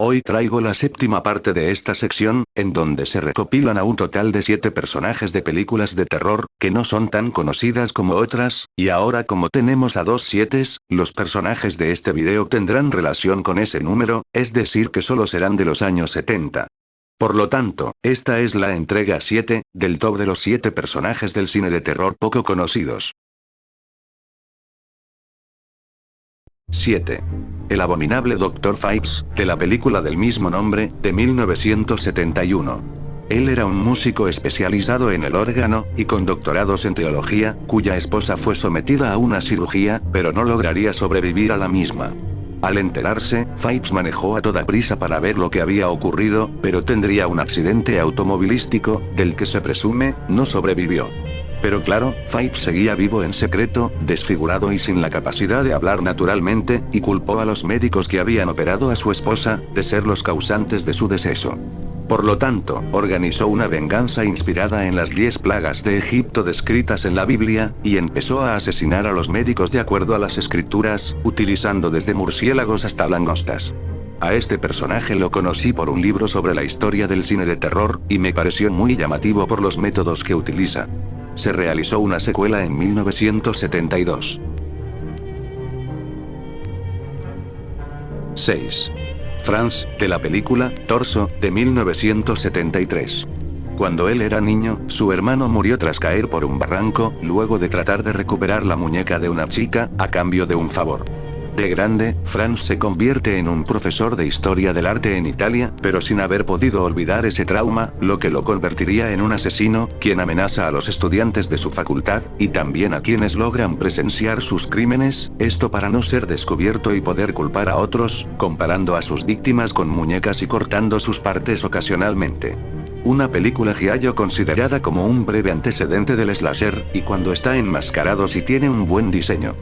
Hoy traigo la séptima parte de esta sección, en donde se recopilan a un total de 7 personajes de películas de terror, que no son tan conocidas como otras, y ahora como tenemos a dos 7, los personajes de este video tendrán relación con ese número, es decir que solo serán de los años 70. Por lo tanto, esta es la entrega 7, del top de los 7 personajes del cine de terror poco conocidos. 7. El abominable Dr. Phibes, de la película del mismo nombre, de 1971. Él era un músico especializado en el órgano, y con doctorados en teología, cuya esposa fue sometida a una cirugía, pero no lograría sobrevivir a la misma. Al enterarse, Phibes manejó a toda prisa para ver lo que había ocurrido, pero tendría un accidente automovilístico, del que se presume, no sobrevivió. Pero claro, Phibes seguía vivo en secreto, desfigurado y sin la capacidad de hablar naturalmente, y culpó a los médicos que habían operado a su esposa, de ser los causantes de su deceso. Por lo tanto, organizó una venganza inspirada en las 10 plagas de Egipto descritas en la Biblia, y empezó a asesinar a los médicos de acuerdo a las escrituras, utilizando desde murciélagos hasta langostas. A este personaje lo conocí por un libro sobre la historia del cine de terror, y me pareció muy llamativo por los métodos que utiliza. Se realizó una secuela en 1972. 6. Franz, de la película Torso, de 1973. Cuando él era niño, su hermano murió tras caer por un barranco, luego de tratar de recuperar la muñeca de una chica, a cambio de un favor. De grande, Franz se convierte en un profesor de historia del arte en Italia, pero sin haber podido olvidar ese trauma, lo que lo convertiría en un asesino, quien amenaza a los estudiantes de su facultad, y también a quienes logran presenciar sus crímenes, esto para no ser descubierto y poder culpar a otros, comparando a sus víctimas con muñecas y cortando sus partes ocasionalmente. Una película giallo considerada como un breve antecedente del slasher, y cuando está enmascarado sí tiene un buen diseño.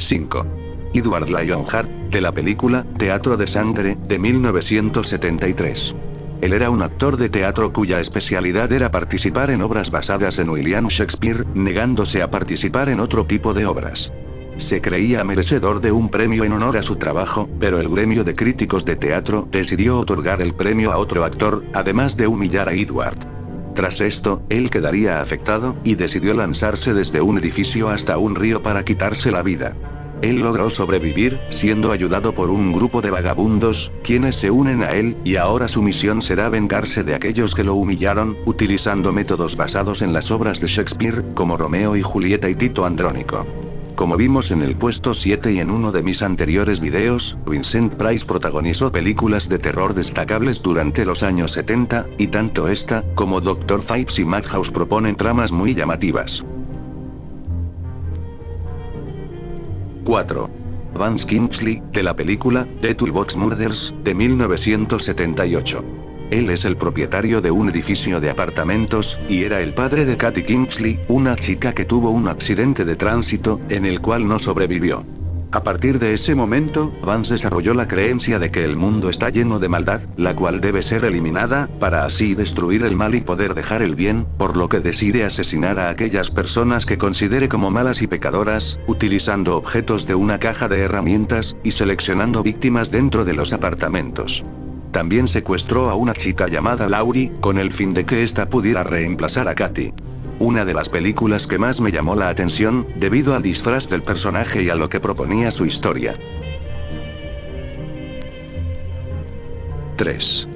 5. Edward Lionheart, de la película Teatro de Sangre, de 1973. Él era un actor de teatro cuya especialidad era participar en obras basadas en William Shakespeare, negándose a participar en otro tipo de obras. Se creía merecedor de un premio en honor a su trabajo, pero el gremio de críticos de teatro decidió otorgar el premio a otro actor, además de humillar a Edward. Tras esto, él quedaría afectado, y decidió lanzarse desde un edificio hasta un río para quitarse la vida. Él logró sobrevivir, siendo ayudado por un grupo de vagabundos, quienes se unen a él, y ahora su misión será vengarse de aquellos que lo humillaron, utilizando métodos basados en las obras de Shakespeare, como Romeo y Julieta y Tito Andrónico. Como vimos en el puesto 7 y en uno de mis anteriores videos, Vincent Price protagonizó películas de terror destacables durante los años 70, y tanto esta, como Dr. Phibes y Madhouse proponen tramas muy llamativas. 4. Vance Kingsley, de la película The Toolbox Murders, de 1978. Él es el propietario de un edificio de apartamentos, y era el padre de Katie Kingsley, una chica que tuvo un accidente de tránsito, en el cual no sobrevivió. A partir de ese momento, Vance desarrolló la creencia de que el mundo está lleno de maldad, la cual debe ser eliminada, para así destruir el mal y poder dejar el bien, por lo que decide asesinar a aquellas personas que considere como malas y pecadoras, utilizando objetos de una caja de herramientas, y seleccionando víctimas dentro de los apartamentos. También secuestró a una chica llamada Laurie, con el fin de que ésta pudiera reemplazar a Katie. Una de las películas que más me llamó la atención, debido al disfraz del personaje y a lo que proponía su historia. 3.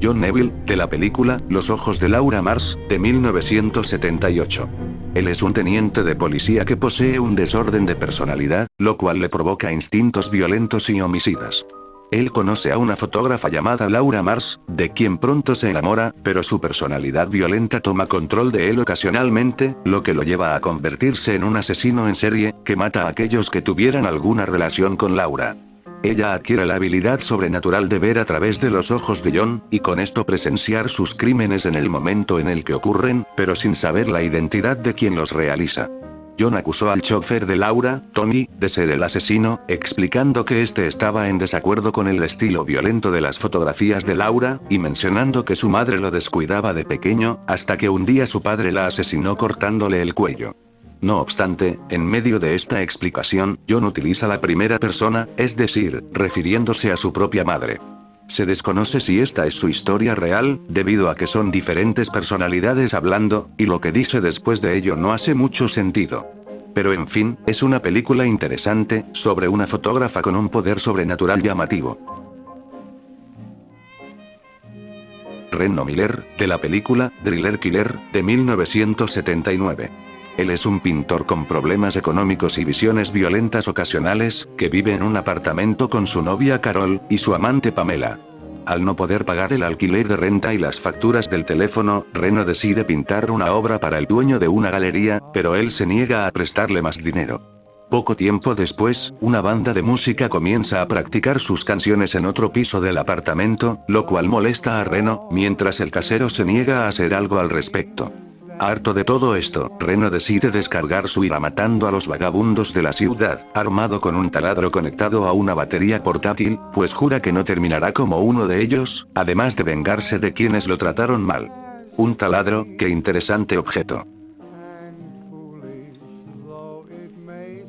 John Neville, de la película Los ojos de Laura Mars, de 1978. Él es un teniente de policía que posee un desorden de personalidad, lo cual le provoca instintos violentos y homicidas. Él conoce a una fotógrafa llamada Laura Mars, de quien pronto se enamora, pero su personalidad violenta toma control de él ocasionalmente, lo que lo lleva a convertirse en un asesino en serie, que mata a aquellos que tuvieran alguna relación con Laura. Ella adquiere la habilidad sobrenatural de ver a través de los ojos de John, y con esto presenciar sus crímenes en el momento en el que ocurren, pero sin saber la identidad de quien los realiza. John acusó al chofer de Laura, Tony, de ser el asesino, explicando que este estaba en desacuerdo con el estilo violento de las fotografías de Laura, y mencionando que su madre lo descuidaba de pequeño, hasta que un día su padre la asesinó cortándole el cuello. No obstante, en medio de esta explicación, John utiliza la primera persona, es decir, refiriéndose a su propia madre. Se desconoce si esta es su historia real, debido a que son diferentes personalidades hablando, y lo que dice después de ello no hace mucho sentido. Pero en fin, es una película interesante, sobre una fotógrafa con un poder sobrenatural llamativo. Reno Miller, de la película Thriller Killer, de 1979. Él es un pintor con problemas económicos y visiones violentas ocasionales, que vive en un apartamento con su novia Carol, y su amante Pamela. Al no poder pagar el alquiler de renta y las facturas del teléfono, Reno decide pintar una obra para el dueño de una galería, pero él se niega a prestarle más dinero. Poco tiempo después, una banda de música comienza a practicar sus canciones en otro piso del apartamento, lo cual molesta a Reno, mientras el casero se niega a hacer algo al respecto. Harto de todo esto, Reno decide descargar su ira matando a los vagabundos de la ciudad, armado con un taladro conectado a una batería portátil, pues jura que no terminará como uno de ellos, además de vengarse de quienes lo trataron mal. Un taladro, qué interesante objeto.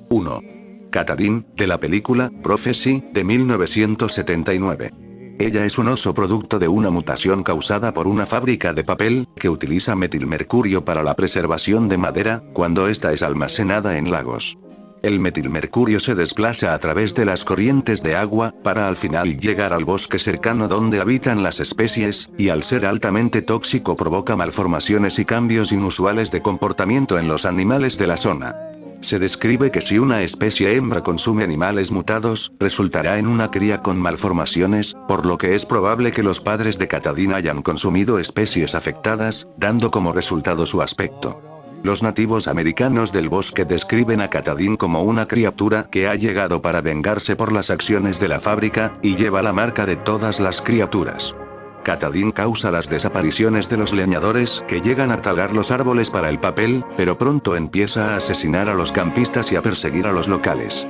1. Katadyn, de la película Prophecy, de 1979. Ella es un oso producto de una mutación causada por una fábrica de papel, que utiliza metilmercurio para la preservación de madera, cuando ésta es almacenada en lagos. El metilmercurio se desplaza a través de las corrientes de agua, para al final llegar al bosque cercano donde habitan las especies, y al ser altamente tóxico provoca malformaciones y cambios inusuales de comportamiento en los animales de la zona. Se describe que si una especie hembra consume animales mutados, resultará en una cría con malformaciones, por lo que es probable que los padres de Katadyn hayan consumido especies afectadas, dando como resultado su aspecto. Los nativos americanos del bosque describen a Katadyn como una criatura que ha llegado para vengarse por las acciones de la fábrica, y lleva la marca de todas las criaturas. Katadyn causa las desapariciones de los leñadores que llegan a talar los árboles para el papel, pero pronto empieza a asesinar a los campistas y a perseguir a los locales.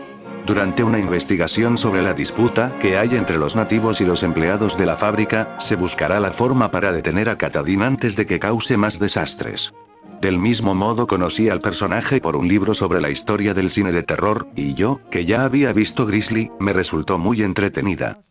Durante una investigación sobre la disputa que hay entre los nativos y los empleados de la fábrica, se buscará la forma para detener a Katadyn antes de que cause más desastres. Del mismo modo conocí al personaje por un libro sobre la historia del cine de terror, y yo, que ya había visto Grizzly, me resultó muy entretenida.